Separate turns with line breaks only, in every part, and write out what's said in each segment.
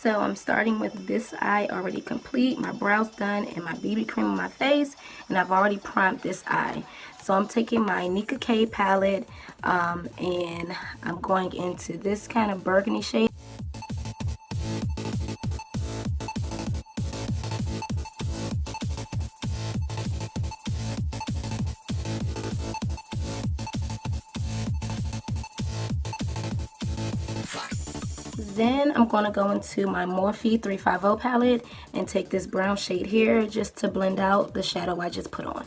So I'm starting with this eye already complete, my brows done, and my BB cream on my face, and I've already primed this eye. So I'm taking my Nika K palette, and I'm going into this kind of burgundy shade. Then I'm going to go into my Morphe 350 palette and take this brown shade here just to blend out the shadow I just put on.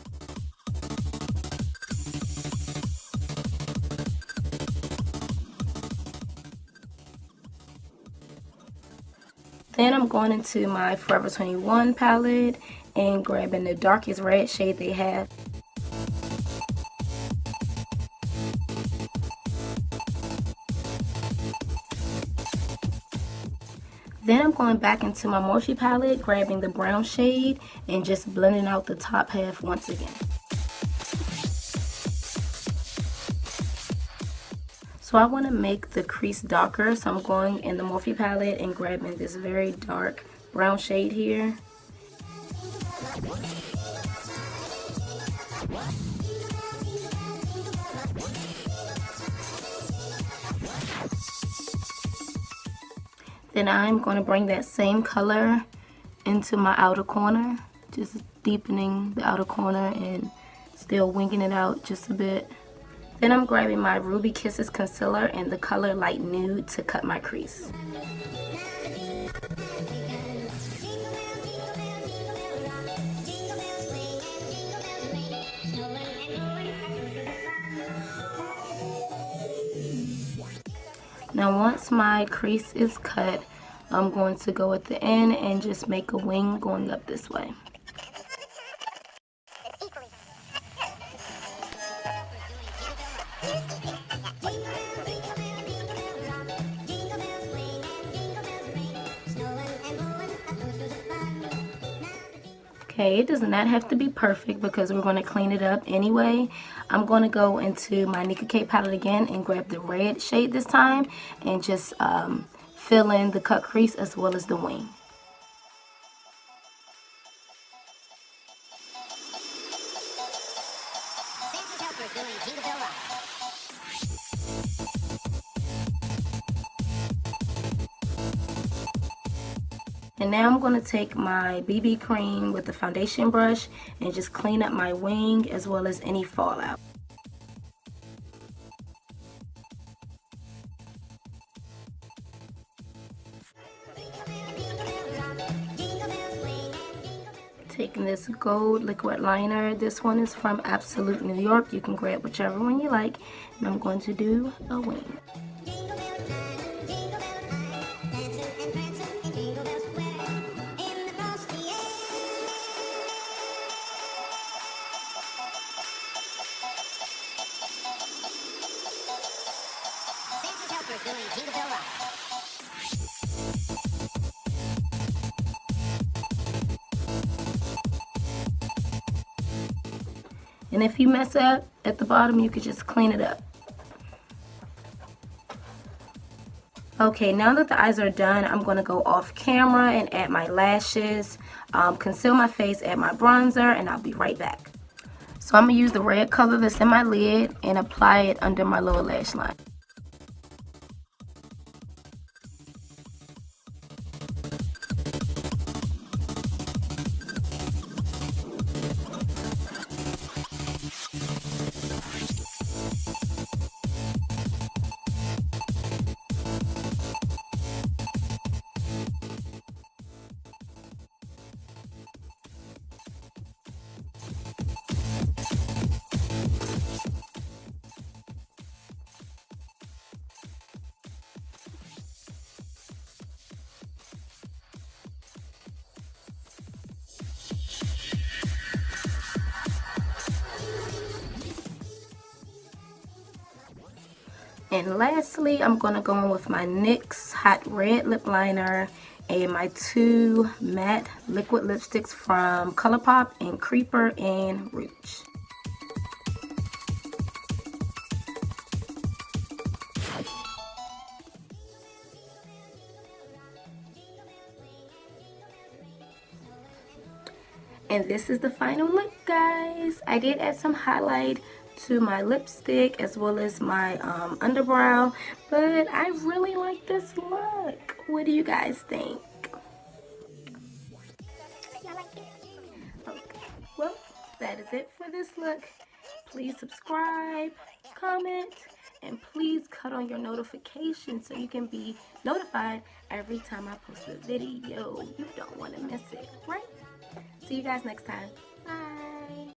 Then I'm going into my Forever 21 palette and grabbing the darkest red shade they have. Then I'm going back into my Morphe palette, grabbing the brown shade and just blending out the top half once again. So I want to make the crease darker, so I'm going in the Morphe palette and grabbing this very dark brown shade here. Then I'm going to bring that same color into my outer corner, just deepening the outer corner and still winging it out just a bit. Then I'm grabbing my Ruby Kisses concealer in the color Light Nude to cut my crease. Now once my crease is cut, I'm going to go at the end and just make a wing going up this way. Okay, it does not have to be perfect because we're going to clean it up anyway. I'm going to go into my Nika K palette again and grab the red shade this time and just fill in the cut crease as well as the wing. And now I'm going to take my BB cream with the foundation brush and just clean up my wing as well as any fallout. Taking this gold liquid liner, this one is from Absolute New York. You can grab whichever one you like, and I'm going to do a wing. And if you mess up at the bottom, you could just clean it up. Okay, now that the eyes are done, I'm going to go off camera and add my lashes, conceal my face, add my bronzer, and I'll be right back. So I'm going to use the red color that's in my lid and apply it under my lower lash line. And lastly, I'm going to go in with my NYX Hot Red Lip Liner and my two matte liquid lipsticks from Colourpop in Creeper and Rouge. And this is the final look, guys. I did add some highlight to my lipstick as well as my underbrow, but I really like this look. What do you guys think? Okay, well, that is it for this look. Please subscribe, comment, and please cut on your notifications so you can be notified every time I post a video. You don't want to miss it, right? See you guys next time. Bye.